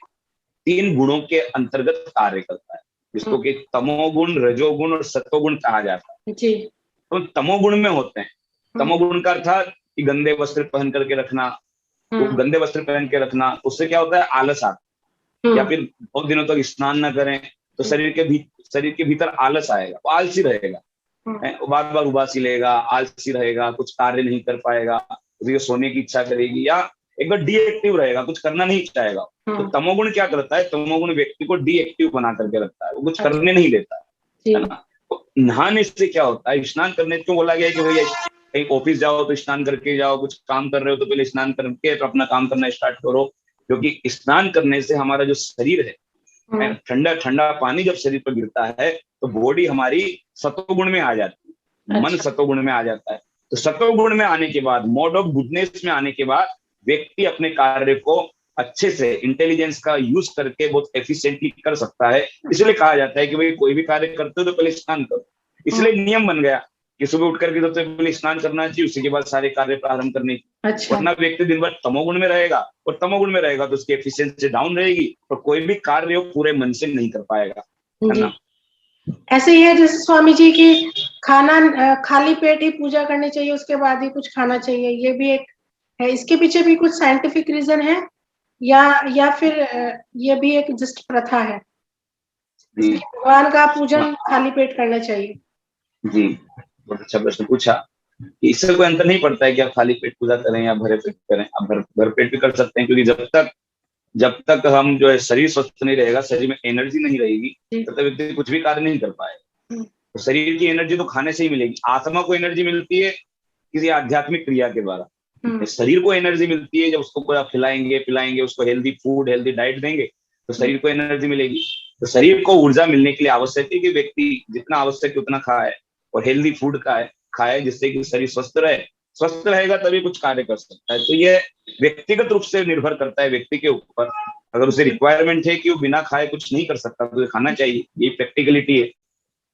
3 गुणों के अंतर्गत कार्य करता है, जिसको कि तमोगुण, रजोगुण और सतोगुण कहा जाता है। तो तमोगुण में होते हैं, तमोगुण का अर्थ कि गंदे वस्त्र पहन करके रखना, वो गंदे वस्त्र पहन के रखना, उससे क्या होता है, आलस आता है। या फिर बहुत दिनों तक स्नान न करें तो शरीर के भीतर आलस आएगा, वो आलसी रहेगा, बार बार उबासी लेगा, आलसी रहेगा, कुछ कार्य नहीं कर पाएगा, उसकी सोने की इच्छा करेगी, या एक बार डीएक्टिव रहेगा, कुछ करना नहीं चाहेगा। तो तमोगुण क्या करता है, तमोगुण व्यक्ति को डीएक्टिव बना करके रखता है, वो कुछ करने नहीं देता है ना। तो नहाने से क्या होता है, स्नान करने क्यों बोला गया है कि भैया कहीं ऑफिस जाओ तो स्नान करके जाओ, कुछ काम कर रहे हो तो पहले स्नान करके तो अपना काम करना स्टार्ट करो। क्योंकि स्नान करने से हमारा जो शरीर है, ठंडा ठंडा पानी जब शरीर पर गिरता है तो बॉडी हमारी सतोगुण में आ जाती है, मन सतोगुण में आ जाता है। तो सतोगुण में आने के बाद, मोड ऑफ गुडनेस में आने के बाद, व्यक्ति अपने कार्य को अच्छे से इंटेलिजेंस का यूज करके बहुत एफिशिएंटली कर सकता है। इसलिए कहा जाता है कि भाई कोई भी कार्य करते हो तो पहले स्नान करो। इसलिए नियम बन गया कि सुबह उठ करके सबसे पहले स्नान करना चाहिए, उसी के बाद सारे कार्य प्रारंभ करने की। वरना व्यक्ति दिन भर तमोगुण में रहेगा, और तमोगुण में रहेगा तो उसकी एफिशिएंसी डाउन रहेगी, और कोई भी कार्य पूरे मन से नहीं कर पाएगा, है ना। ऐसे ही है जैसे स्वामी जी की खाना खाली पेट ही पूजा करनी चाहिए, उसके बाद ही कुछ खाना चाहिए, ये भी एक है। इसके पीछे भी कुछ साइंटिफिक रीजन है या फिर ये भी एक जस्ट प्रथा है, भगवान का पूजन खाली पेट करना चाहिए। जी, बहुत अच्छा प्रश्न पूछा। इससे कोई अंतर नहीं पड़ता है कि आप खाली पेट पूजा करें या भरे पेट करें। आप भर पेट भी कर सकते हैं, क्योंकि जब तक हम जो है शरीर स्वस्थ नहीं रहेगा, शरीर में एनर्जी नहीं रहेगी, तब तक व्यक्ति कुछ भी कार्य नहीं कर पाएगा। तो शरीर की एनर्जी तो खाने से ही मिलेगी। आत्मा को एनर्जी मिलती है किसी आध्यात्मिक क्रिया के द्वारा। शरीर को एनर्जी मिलती है जब उसको कोई आप पिलाएंगे, उसको हेल्दी फूड, हेल्दी डाइट देंगे तो शरीर को एनर्जी मिलेगी। तो शरीर को ऊर्जा मिलने के लिए आवश्यक है कि व्यक्ति जितना आवश्यक है उतना खाए, और हेल्दी फूड खाए, जिससे कि शरीर स्वस्थ रहे। स्वस्थ रहेगा तभी कुछ कार्य कर सकता है। तो ये व्यक्तिगत रूप से निर्भर करता है व्यक्ति के ऊपर। अगर उसे रिक्वायरमेंट है कि वो बिना खाए कुछ नहीं कर सकता तो खाना चाहिए, ये प्रैक्टिकलिटी है।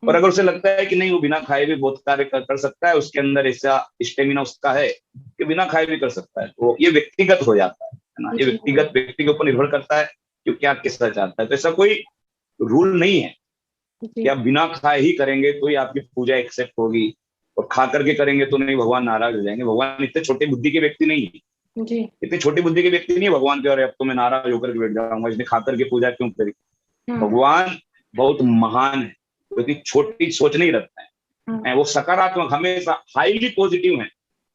और अगर उसे लगता है कि नहीं, वो बिना खाए भी बहुत कार्य कर सकता है, उसके अंदर ऐसा स्टेमिना उसका है कि बिना खाए भी कर सकता है, तो ये व्यक्तिगत हो जाता है ना। ये व्यक्ति के ऊपर निर्भर करता है कि क्या किसका चाहता है। तो ऐसा कोई रूल नहीं है कि आप बिना खाए ही करेंगे तो ही आपकी पूजा एक्सेप्ट होगी, और खा करके करेंगे तो नहीं, भगवान नाराज हो जाएंगे। भगवान इतने छोटे बुद्धि के व्यक्ति नहीं है, इतनी छोटी बुद्धि के व्यक्ति नहीं है भगवान के। और अब तो मैं नाराज होकर के बैठ जाऊंगा, इसने खा करके पूजा क्यों करी। भगवान बहुत महान है, क्योंकि छोटी सोच नहीं रखता है। वो सकारात्मक, हमेशा हाईली पॉजिटिव है।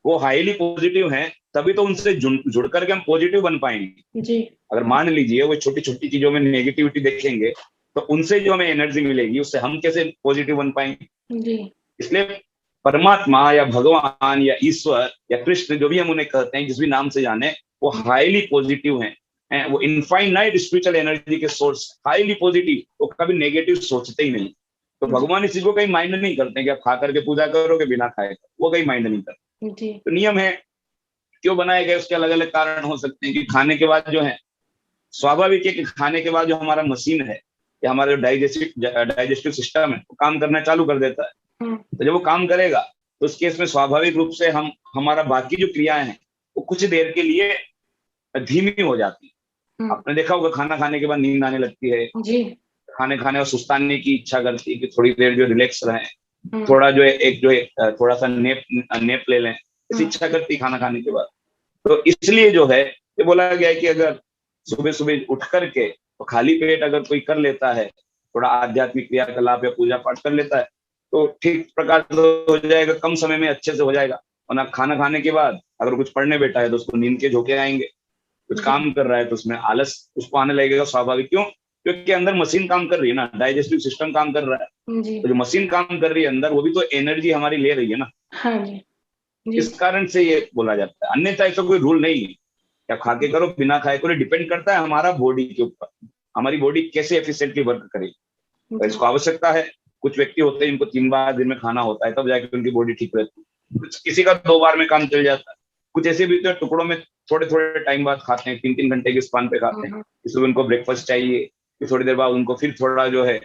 वो हाईली पॉजिटिव है तभी तो उनसे जुड़ करके हम पॉजिटिव बन पाएंगे। अगर मान लीजिए वो छोटी छोटी चीजों में नेगेटिविटी देखेंगे तो उनसे जो हमें एनर्जी मिलेगी उससे हम कैसे पॉजिटिव बन पाएंगे। इसलिए परमात्मा या भगवान या ईश्वर या कृष्ण, जो भी हम उन्हें कहते हैं, जिस भी नाम से जाने, वो हाईली पॉजिटिव हैं। वो इनफाइनाइट स्पिरिचुअल एनर्जी के सोर्स, हाईली पॉजिटिव, वो कभी नेगेटिव सोचते ही नहीं। तो भगवान इस चीज को कहीं माइंड नहीं करते कि आप खा करके पूजा करोगे बिना खाए, वो कहीं माइंड नहीं करते। तो नियम है, क्यों बनाए गए उसके अलग अलग कारण हो सकते हैं। कि खाने के बाद जो है, स्वाभाविक है कि खाने के बाद जो हमारा मशीन है या हमारा जो डाइजेस्टिव सिस्टम है वो काम करना चालू कर देता है। तो जब वो काम करेगा तो उस केस में स्वाभाविक रूप से हमारा बाकी जो क्रियाएं हैं वो कुछ देर के लिए धीमी हो जाती है। आपने देखा होगा खाना खाने के बाद नींद आने लगती है जी। खाने खाने और सुस्ताने की इच्छा करती है कि थोड़ी देर जो रिलैक्स रहें, थोड़ा जो है थोड़ा सा नेप ले लें, ऐसी इच्छा करती है खाना खाने के बाद। तो इसलिए जो है ये बोला गया है कि अगर सुबह सुबह उठ करके तो खाली पेट अगर कोई कर लेता है, थोड़ा आध्यात्मिक क्रियाकलाप या पूजा पाठ कर लेता है, तो ठीक प्रकार से हो जाएगा, कम समय में अच्छे से हो जाएगा। और ना खाना खाने के बाद अगर कुछ पढ़ने बैठा है तो उसको नींद के झोंके आएंगे, कुछ काम कर रहा है तो उसमें आलस उसको आने लगेगा स्वाभाविक। क्यों? क्योंकि अंदर मशीन काम कर रही है ना, डाइजेस्टिव सिस्टम काम कर रहा है। तो जो मशीन काम कर रही है अंदर, वो भी तो एनर्जी हमारी ले रही है ना। हाँ जी। इस कारण से ये बोला जाता है, अन्यथा ऐसा कोई रूल नहीं है क्या खा के करो बिना खाए करो। डिपेंड करता है हमारा बॉडी के ऊपर, हमारी बॉडी कैसे एफिशिएंटली वर्क करे। तो इसको आवश्यकता है। कुछ व्यक्ति होते हैं जिनको 3 बार दिन में खाना होता है, तब जाके उनकी बॉडी ठीक रहती है। किसी का 2 बार में काम चल जाता है। कुछ ऐसे भी तो टुकड़ों में थोड़े थोड़े टाइम बाद खाते हैं, 3-3 घंटे के स्पान पे खाते हैं। इसलिए उनको ब्रेकफास्ट चाहिए, फिर थोड़ी देर बाद उनको फिर थोड़ा जो है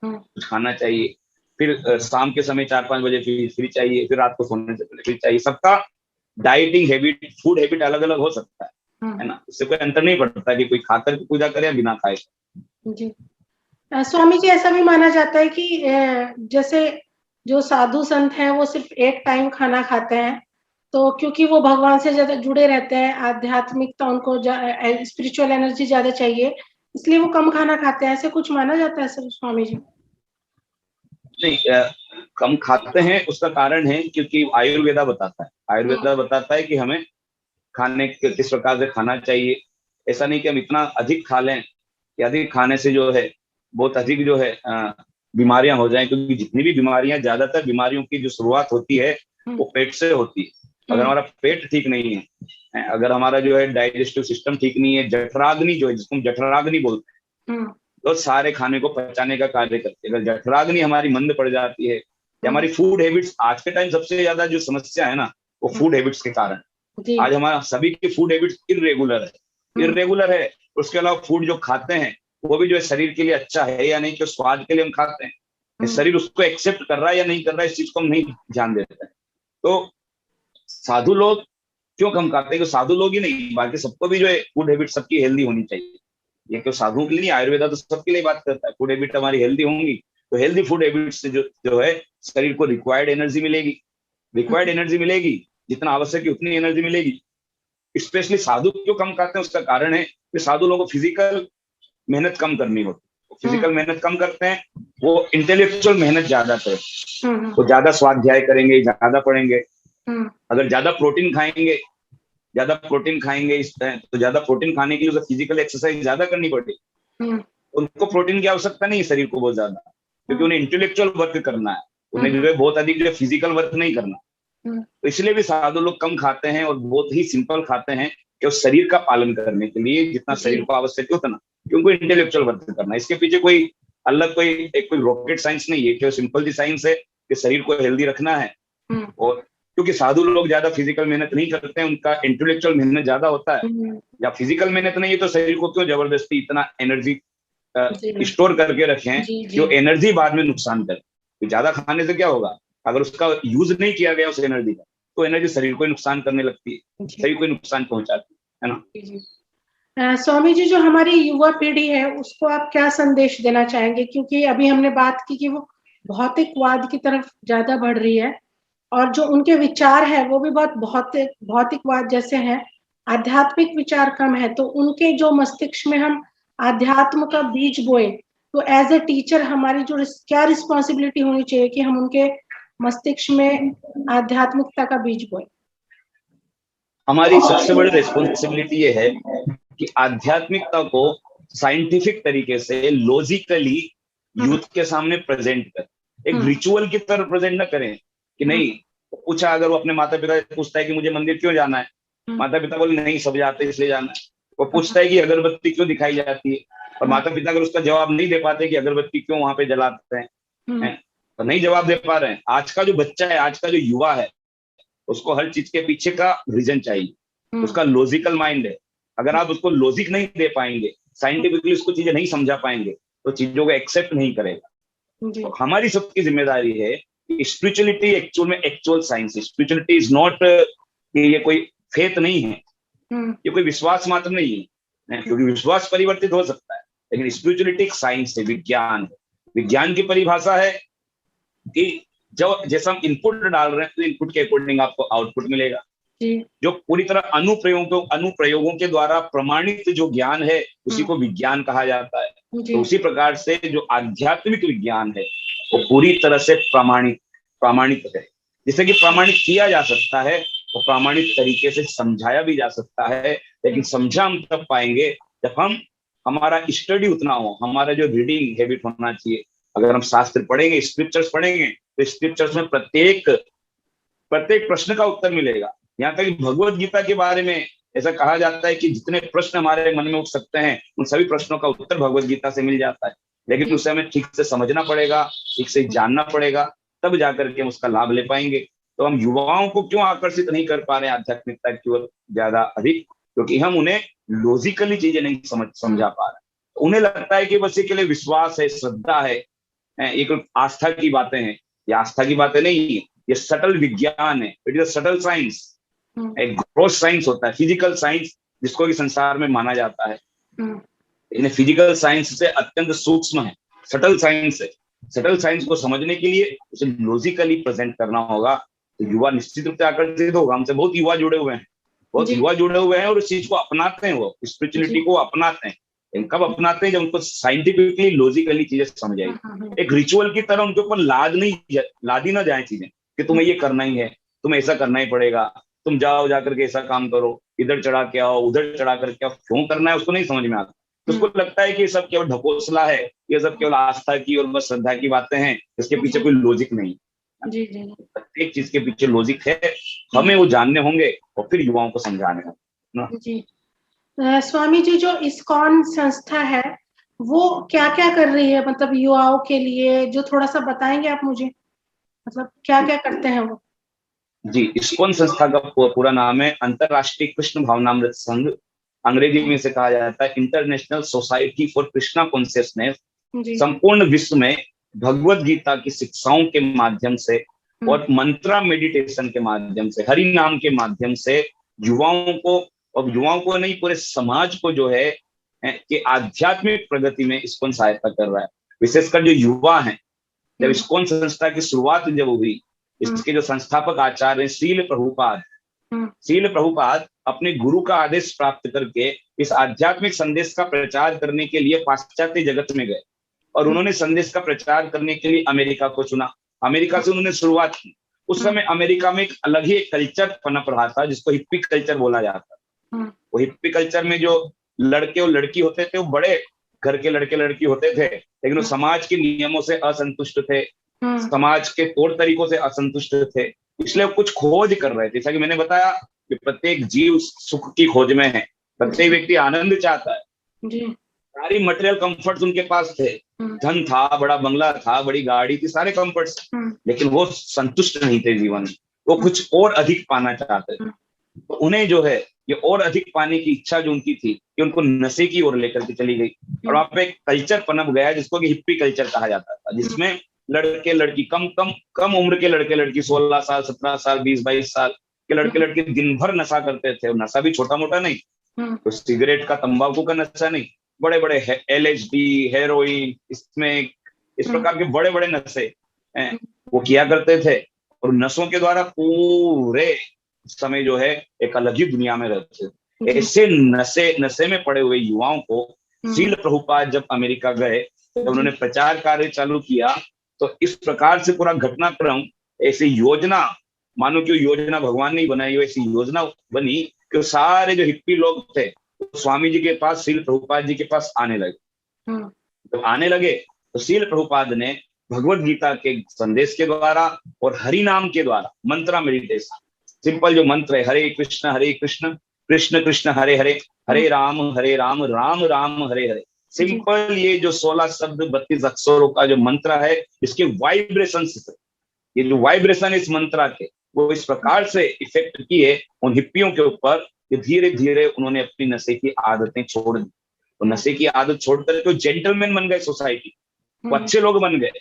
कुछ खाना चाहिए, फिर शाम के समय 4-5 बजे फिर चाहिए, फिर रात को सोने से पहले फिर चाहिए। सबका डाइटिंग हैबिट, फूड हैबिट अलग अलग हो सकता है ना। इससे कोई अंतर नहीं पड़ता कि कोई खाकर पूजा करे या बिना खाए। जी। स्वामी जी, ऐसा भी माना जाता है कि जैसे जो साधु संत हैं वो सिर्फ एक टाइम खाना खाते हैं, तो क्योंकि वो भगवान से ज्यादा जुड़े रहते हैं, आध्यात्मिकता उनको स्पिरिचुअल एनर्जी ज्यादा चाहिए, इसलिए वो कम खाना खाते हैं, ऐसे कुछ माना जाता है सर स्वामी जी? नहीं, कम खाते हैं उसका कारण है क्योंकि आयुर्वेदा बताता है कि हमें खाने किस प्रकार से खाना चाहिए। ऐसा नहीं कि हम इतना अधिक खा लें कि अधिक खाने से जो है बहुत अधिक जो है बीमारियां हो जाएं। क्योंकि जितनी भी बीमारियां, ज्यादातर बीमारियों की जो शुरुआत होती है वो पेट से होती है। अगर हमारा पेट ठीक नहीं है, अगर हमारा जो है डाइजेस्टिव सिस्टम ठीक नहीं है, जठराग्नि जो है जिसको हम जठराग्नि बोलते हैं, तो सारे खाने को पचाने का कार्य करती है। अगर जठराग्नि हमारी मंद पड़ जाती है, या हमारी फूड हैबिट्स, आज के टाइम सबसे ज्यादा जो समस्या है ना वो फूड हैबिट्स के कारण। आज हमारा सभी की फूड हैबिट्स इरेगुलर है। उसके अलावा फूड जो खाते हैं वो भी जो है शरीर के लिए अच्छा है या नहीं, जो स्वाद के लिए हम खाते हैं, शरीर उसको एक्सेप्ट कर रहा है या नहीं कर रहा है, इस चीज को हम नहीं ध्यान देते हैं। तो साधु लोग क्यों कम खाते हैं? साधु लोग ही नहीं, बाकी सबको भी जो है फूड हैबिट सबकी हेल्दी होनी चाहिए। ये क्यों साधुओं के लिए नहीं, आयुर्वेदा तो सबके लिए बात करता है। फूड हैबिट हमारी हेल्दी होंगी तो हेल्दी फूड हैबिट से जो है शरीर को रिक्वायर्ड एनर्जी मिलेगी, जितना आवश्यक है उतनी एनर्जी मिलेगी। स्पेशली साधु क्यों कम खाते हैं उसका कारण है कि साधु लोगों को फिजिकल मेहनत कम करनी होती है। फिजिकल मेहनत कम करते हैं, वो इंटेलेक्चुअल मेहनत ज्यादा करते हैं। वो ज्यादा स्वाध्याय करेंगे, ज्यादा पढ़ेंगे। अगर ज्यादा प्रोटीन खाएंगे तो ज्यादा प्रोटीन खाने के लिए फिजिकल एक्सरसाइज ज्यादा करनी पड़ेगी। उनको प्रोटीन की आवश्यकता नहीं है शरीर को बहुत ज्यादा, क्योंकि उन्हें इंटेलेक्चुअल वर्क करना है, उन्हें जो है बहुत अधिक जो है फिजिकल वर्क नहीं करना। तो इसलिए भी साधु लोग कम खाते हैं और बहुत ही सिंपल खाते हैं कि उस शरीर का पालन करने के लिए जितना शरीर को आवश्यक है उतना, क्योंकि इंटेलेक्चुअल वर्क करना है। इसके पीछे कोई अलग कोई रॉकेट साइंस नहीं है, कि सिंपल सी साइंस है कि शरीर को हेल्दी रखना है। और क्योंकि साधु लोग ज्यादा फिजिकल मेहनत नहीं करते हैं, उनका इंटेलेक्चुअल मेहनत ज्यादा होता है। या फिजिकल मेहनत नहीं है तो शरीर को क्यों जबरदस्ती इतना एनर्जी स्टोर करके रखें जो एनर्जी बाद में नुकसान करे। तो ज्यादा खाने से क्या होगा, अगर उसका यूज नहीं किया गया उस एनर्जी का, तो एनर्जी शरीर को नुकसान करने लगती है, शरीर को नुकसान पहुंचाती है ना। स्वामी जी, जो हमारी युवा पीढ़ी है उसको आप क्या संदेश देना चाहेंगे? क्योंकि अभी हमने बात की कि वो भौतिकवाद की तरफ ज्यादा बढ़ रही है और जो उनके विचार है वो भी बहुत भौतिकवाद जैसे हैं, आध्यात्मिक विचार कम है। तो उनके जो मस्तिष्क में हम आध्यात्म का बीज बोए, तो एज ए टीचर हमारी जो क्या रिस्पॉन्सिबिलिटी होनी चाहिए कि हम उनके मस्तिष्क में आध्यात्मिकता का बीज बोए? हमारी सबसे बड़ी रिस्पॉन्सिबिलिटी ये है कि आध्यात्मिकता को साइंटिफिक तरीके से लॉजिकली यूथ के सामने प्रेजेंट कर, एक रिचुअल की तरह प्रेजेंट न करें कि नहीं। पूछा अगर वो अपने माता पिता से पूछता है कि मुझे मंदिर क्यों जाना है, माता पिता बोले नहीं सब जाते इसलिए जाना है, वो पूछता है कि अगरबत्ती क्यों दिखाई जाती है, और माता पिता अगर उसका जवाब नहीं दे पाते कि अगरबत्ती क्यों वहां पे जलाते हैं, तो नहीं जवाब दे पा रहे हैं। आज का जो बच्चा है, आज का जो युवा है, उसको हर चीज के पीछे का रीजन चाहिए, उसका लॉजिकल माइंड है। अगर आप उसको लॉजिक नहीं दे पाएंगे, साइंटिफिकली उसको चीजें नहीं समझा पाएंगे, तो चीजों को एक्सेप्ट नहीं करेगा। तो हमारी सबकी जिम्मेदारी है कि स्पिरिचुअलिटी एक्चुअल में एक्चुअल साइंस है। स्पिरिचुअलिटी इज नॉट, ये कोई फेथ नहीं है, ये कोई विश्वास मात्र नहीं है, क्योंकि विश्वास परिवर्तित हो सकता है, लेकिन स्पिरिचुअलिटी एक साइंस है, विज्ञान है। विज्ञान की परिभाषा है कि जब जैसा हम इनपुट डाल रहे हैं, तो इनपुट के अकॉर्डिंग आपको आउटपुट मिलेगा। जो पूरी तरह अनुप्रयोगों के द्वारा प्रमाणित जो ज्ञान है, उसी को विज्ञान कहा जाता है। तो उसी प्रकार से जो आध्यात्मिक विज्ञान है, वो पूरी तरह से प्रामाणिक है। जिसे कि प्रमाणित किया जा सकता है, वो प्रामाणिक तरीके से समझाया भी जा सकता है, लेकिन समझा हम तब पाएंगे जब हमारा स्टडी उतना हो, हमारा जो रीडिंग हैबिट होना चाहिए। अगर हम शास्त्र पढ़ेंगे, स्क्रिप्चर्स पढ़ेंगे, तो स्क्रिप्चर्स में प्रत्येक प्रश्न का उत्तर मिलेगा। यहाँ तक भगवत गीता के बारे में ऐसा कहा जाता है कि जितने प्रश्न हमारे मन में उठ सकते हैं, उन सभी प्रश्नों का उत्तर भगवत गीता से मिल जाता है। लेकिन उसे हमें ठीक से समझना पड़ेगा, ठीक से जानना पड़ेगा, तब जाकर के हम उसका लाभ ले पाएंगे। तो हम युवाओं को क्यों आकर्षित नहीं कर पा रहे हैं आध्यात्मिकता की ओर ज्यादा अधिक? क्योंकि हम उन्हें लॉजिकली चीजें नहीं समझा पा रहे। उन्हें लगता है कि बस ये केवल विश्वास है, श्रद्धा है, एक आस्था की बातें हैं। ये आस्था की बातें नहीं है, ये सटल विज्ञान है। It is a subtle science. एक ग्रॉस साइंस होता है, फिजिकल साइंस, जिसको कि संसार में माना जाता है। इन्हें फिजिकल साइंस से अत्यंत सूक्ष्म है, सटल साइंस है। सटल साइंस को समझने के लिए उसे लॉजिकली प्रेजेंट करना होगा। तो युवा निश्चित रूप से आकर्षित होगा। हमसे बहुत युवा जुड़े हुए हैं, और इस चीज को अपनाते हैं, वो स्पिरिचुअलिटी को अपनाते हैं। कब अपनाते हैं? जब उनको साइंटिफिकली लॉजिकली चीजें समझ आएगी। एक रिचुअल की तरह उनके ऊपर लादी ना जाए चीजें कि तुम्हें ये करना ही है, तुम्हें ऐसा करना ही पड़ेगा, तुम जाओ जाकर के ऐसा काम करो, इधर चढ़ा के आओ, उधर चढ़ा करके आओ। क्यों करना है उसको नहीं समझ में आता। तो उसको लगता है कि ये सब केवल ढकोसला है, ये सब केवल आस्था की और बस श्रद्धा की बातें हैं, इसके पीछे कोई लॉजिक नहीं। प्रत्येक चीज के पीछे लॉजिक है, हमें वो जानने होंगे और फिर युवाओं को समझाने होंगे। जी स्वामी जी, जो इस्कॉन संस्था है वो क्या क्या कर रही है, मतलब युवाओं के लिए, जो थोड़ा सा बताएंगे आप मुझे, मतलब क्या क्या करते हैं वो? जी, इस्कॉन संस्था का पूरा नाम है अंतरराष्ट्रीय कृष्ण भावनामृत संघ। अंग्रेजी में से कहा जाता है international society for Krishna consciousness. संपूर्ण विश्व में भगवत गीता की शिक्षाओं के माध्यम से और मंत्रा मेडिटेशन के माध्यम से, हरि नाम के माध्यम से युवाओं को, और युवाओं को नहीं, पूरे समाज को जो है कि आध्यात्मिक प्रगति में इस्कॉन सहायता कर रहा है। विशेषकर जो युवा हैं, जब इस्कॉन संस्था की शुरुआत जब हुई, इसके जो संस्थापक आचार्य श्रील प्रभुपाद अपने गुरु का आदेश प्राप्त करके इस आध्यात्मिक संदेश का प्रचार करने के लिए पाश्चात्य जगत में गए, और उन्होंने संदेश का प्रचार करने के लिए अमेरिका को चुना। अमेरिका से उन्होंने शुरुआत की। उस समय अमेरिका में एक अलग ही कल्चर पनप रहा था, जिसको हिप्पी कल्चर बोला जाता था। वो हिप्पी कल्चर में जो लड़के और लड़की होते थे, वो बड़े घर के लड़के लड़की होते थे, लेकिन वो समाज के नियमों से असंतुष्ट थे, समाज के तौर तरीकों से असंतुष्ट थे, इसलिए वो कुछ खोज कर रहे थे। जैसा कि मैंने बताया कि प्रत्येक जीव सुख की खोज में है, प्रत्येक व्यक्ति आनंद चाहता है। सारी मटेरियल कंफर्ट्स उनके पास थे, धन था, बड़ा बंगला था, बड़ी गाड़ी थी, सारे कंफर्ट्स, लेकिन वो संतुष्ट नहीं थे जीवन में। वो कुछ और अधिक पाना चाहते थे। तो उन्हें जो है ये और अधिक पाने की इच्छा जो उनकी थी, कि उनको नशे की ओर लेकर के चली गई, और वहां पे एक कल्चर पनप गया जिसको कि हिप्पी कल्चर कहा जाता था, जिसमें लड़के लड़की, कम उम्र के लड़के लड़की, 16 साल 17 साल 20-22 साल के लड़के लड़की दिन भर नशा करते थे। और नशा भी छोटा मोटा नहीं, तो सिगरेट का, तंबाकू का नशा नहीं, बड़े बड़े LSD, हेरोइन, इसमें इस प्रकार के बड़े बड़े नशे वो किया करते थे। और नशों के द्वारा पूरे समय जो है एक अलग ही दुनिया में रहते थे। ऐसे नशे में पड़े हुए युवाओं को श्रील प्रभुपाद जब अमेरिका गए, जब उन्होंने प्रचार कार्य चालू किया, तो इस प्रकार से पूरा घटनाक्रम, ऐसी योजना, मानो कि योजना भगवान ने बनाई हो, ऐसी योजना बनी कि सारे जो हिप्पी लोग थे स्वामी जी के पास, श्रील प्रभुपाद जी के पास आने लगे। तो आने लगे तो श्रील प्रभुपाद ने भगवत गीता के संदेश के द्वारा और हरि नाम के द्वारा, मंत्रा मेडिटेशन, सिंपल जो मंत्र है हरे कृष्ण कृष्ण कृष्ण हरे हरे, हरे राम राम राम हरे हरे। सिंपल ये जो 16 शब्द 32 अक्षरों का जो मंत्र है, इसके वाइब्रेशन, ये जो वाइब्रेशन इस मंत्र के, वो इस प्रकार से इफेक्ट किए उन हिप्पियों के ऊपर कि धीरे धीरे उन्होंने अपनी नशे की आदतें छोड़ दी। तो नशे की आदत छोड़कर तो जेंटलमैन बन गए सोसाइटी, वो अच्छे लोग बन गए।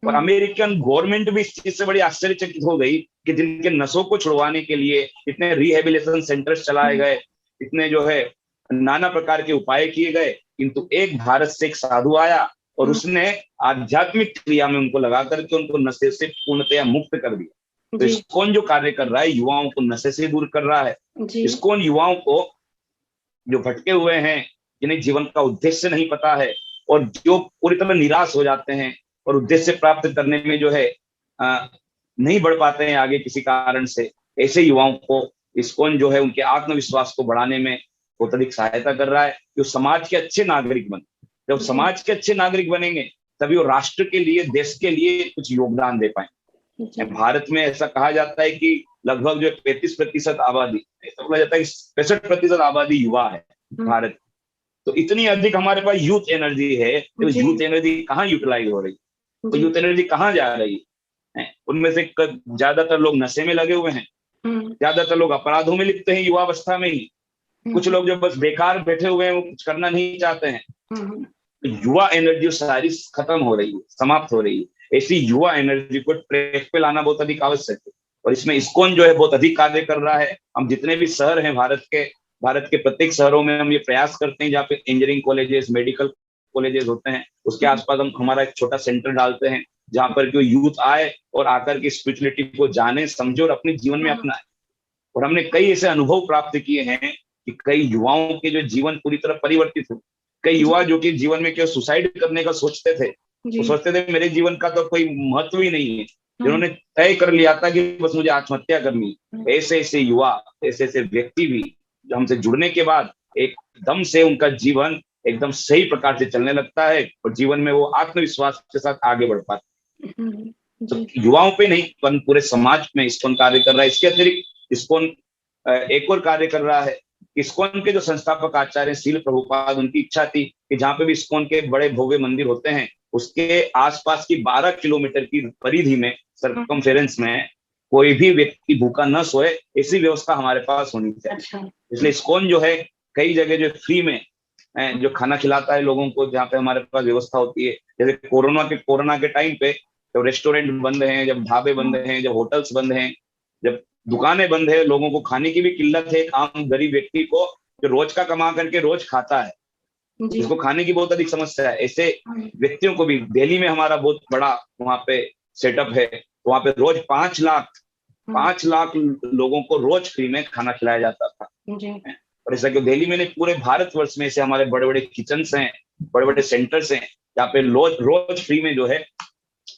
और अमेरिकन गवर्नमेंट भी इस चीज से बड़ी आश्चर्यचकित हो गई कि जिनके नशों को छुड़वाने के लिए इतने रिहेबिलिटेशन सेंटर्स चलाए गए, इतने जो है नाना प्रकार के उपाय किए गए, किंतु एक भारत से एक साधु आया और उसने आध्यात्मिक क्रिया में उनको लगा करके उनको नशे से पूर्णतया मुक्त कर दिया। तो इस्कॉन जो कार्य कर रहा है, युवाओं को नशे से दूर कर रहा है। इस्कॉन युवाओं को, जो भटके हुए हैं, जिन्हें जीवन का उद्देश्य नहीं पता है और जो पूरी तरह निराश हो जाते हैं और उद्देश्य प्राप्त करने में जो है नहीं बढ़ पाते हैं आगे किसी कारण से, ऐसे युवाओं को इस्कॉन जो है उनके आत्मविश्वास को बढ़ाने में बहुत अधिक सहायता कर रहा है, जो समाज के अच्छे नागरिक बने। जब समाज के अच्छे नागरिक बनेंगे तभी वो राष्ट्र के लिए, देश के लिए कुछ योगदान दे पाएंगे। भारत में ऐसा कहा जाता है कि लगभग जो 35% आबादी, ऐसा बोला जाता है कि 65% आबादी युवा है भारत। तो इतनी अधिक हमारे पास यूथ एनर्जी है, तो यूथ एनर्जी कहाँ यूटिलाइज हो रही है, तो यूथ एनर्जी कहाँ जा रही है? उनमें से ज्यादातर लोग नशे में लगे हुए हैं, ज्यादातर लोग अपराधों में लिप्त हैं युवावस्था में ही, कुछ लोग जो बस बेकार बैठे हुए हैं, वो कुछ करना नहीं चाहते हैं। तो युवा एनर्जी सारी खत्म हो रही है, समाप्त हो रही है। ऐसी युवा एनर्जी को ट्रैक पे लाना बहुत अधिक आवश्यक है और इसमें इस्कॉन जो है बहुत अधिक कार्य कर रहा है। हम जितने भी शहर हैं भारत के प्रत्येक शहरों में हम ये प्रयास करते हैं, जहाँ पे इंजीनियरिंग कॉलेजेस, मेडिकल कॉलेजेस होते हैं, उसके आसपास हम हमारा एक छोटा सेंटर डालते हैं, जहाँ पर जो यूथ आए और आकर के स्पिरिचुअलिटी को जाने, समझे और अपने जीवन में अपनाए। और हमने कई ऐसे अनुभव प्राप्त किए हैं कि कई युवाओं के जो जीवन पूरी तरह परिवर्तित हो। कई युवा जो कि जीवन में केवल सुसाइड करने का सोचते थे, वो सोचते थे मेरे जीवन का तो कोई महत्व ही नहीं है, जिन्होंने तय कर लिया था कि बस मुझे आत्महत्या करनी है। ऐसे ऐसे युवा, ऐसे ऐसे व्यक्ति भी जो हमसे जुड़ने के बाद एकदम से उनका जीवन एकदम सही प्रकार से चलने लगता है और जीवन में वो आत्मविश्वास के साथ आगे बढ़ पाते हैं। तो युवाओं पे नहीं, पूरे समाज में इस्कॉन कार्य कर रहा है। इसके अतिरिक्त इस्कॉन एक और कार्य कर रहा है। इस्कॉन के जो संस्थापक आचार्य शील प्रभुपाद, उनकी इच्छा थी कि जहाँ पे भी इस्कॉन के बड़े भव्य मंदिर होते हैं, उसके आसपास की 12 किलोमीटर की परिधि में, सर्कमफेरेंस में कोई भी व्यक्ति भूखा न सोए, ऐसी व्यवस्था हमारे पास होनी चाहिए। इसलिए इस्कॉन जो है कई जगह जो फ्री में जो खाना खिलाता है लोगों को, जहाँ पे हमारे पास व्यवस्था होती है। जैसे कोरोना के टाइम पे जब रेस्टोरेंट बंद हैं, जब ढाबे बंद हैं, जब होटल्स बंद हैं, जब दुकानें बंद है, लोगों को खाने की भी किल्लत है। एक आम गरीब व्यक्ति को जो रोज का कमा करके रोज खाता है, जिसको खाने की बहुत अधिक समस्या है, ऐसे व्यक्तियों को भी दिल्ली में हमारा बहुत बड़ा वहाँ पे सेटअप है। वहाँ पे रोज 5 लाख लोगों को रोज फ्री में खाना खिलाया जाता था। और ऐसा क्यों दिल्ली में नहीं, पूरे भारतवर्ष में ऐसे हमारे बड़े बड़े किचन्स हैं, बड़े बड़े सेंटर्स हैं, जहाँ पे रोज फ्री में जो है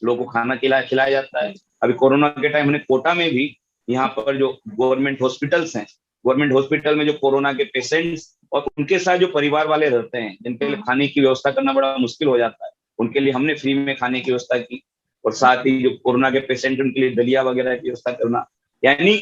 लोगों को खाना खिलाया जाता है। अभी कोरोना के टाइम हमने कोटा में भी यहाँ पर जो गवर्नमेंट हॉस्पिटल्स हैं, गवर्नमेंट हॉस्पिटल में जो कोरोना के पेशेंट्स और उनके साथ जो परिवार वाले रहते हैं, जिनके लिए खाने की व्यवस्था करना बड़ा मुश्किल हो जाता है, उनके लिए हमने फ्री में खाने की व्यवस्था की। और साथ ही जो कोरोना के पेशेंट, उनके लिए दलिया वगैरह की व्यवस्था करना। यानी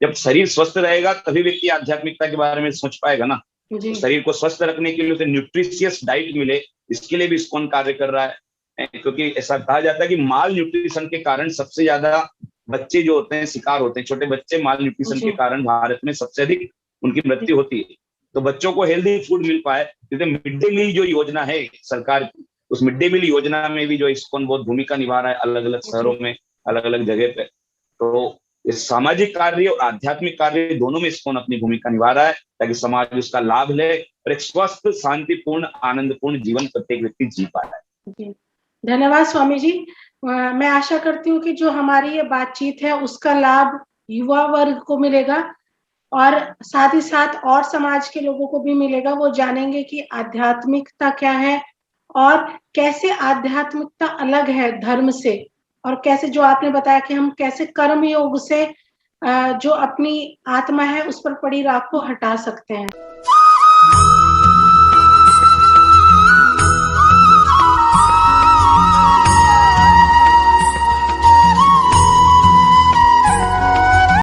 जब शरीर स्वस्थ रहेगा तभी व्यक्ति आध्यात्मिकता के बारे में सोच पाएगा ना। तो शरीर को स्वस्थ रखने के लिए उसे न्यूट्रिशियस डाइट मिले, इसके लिए भी इस्कॉन कार्य कर रहा है। क्योंकि ऐसा कहा जाता है कि माल न्यूट्रिशन के कारण सबसे ज्यादा बच्चे जो होते हैं शिकार होते हैं, छोटे बच्चे माल न्यूट्रिशन के कारण भारत में सबसे अधिक उनकी मृत्यु होती है। तो बच्चों को हेल्दी फूड मिल पाए, जैसे मिड डे मील जो योजना है सरकार की, उस मिड डे मील योजना में भी जो इस्कॉन बहुत भूमिका निभा रहा है अलग अलग शहरों में, अलग अलग जगह पे। तो इस सामाजिक कार्य और आध्यात्मिक कार्य दोनों में इस्कॉन अपनी भूमिका निभा रहा है, ताकि समाज उसका लाभ ले और एक स्वस्थ, शांतिपूर्ण, आनंदपूर्ण जीवन प्रत्येक व्यक्ति जी पा रहा है। धन्यवाद स्वामी जी। मैं आशा करती हूँ कि जो हमारी ये बातचीत है उसका लाभ युवा वर्ग को मिलेगा और साथ ही साथ और समाज के लोगों को भी मिलेगा। वो जानेंगे कि आध्यात्मिकता क्या है और कैसे आध्यात्मिकता अलग है धर्म से, और कैसे जो आपने बताया कि हम कैसे कर्म योग से जो अपनी आत्मा है उस पर पड़ी राख को हटा सकते हैं।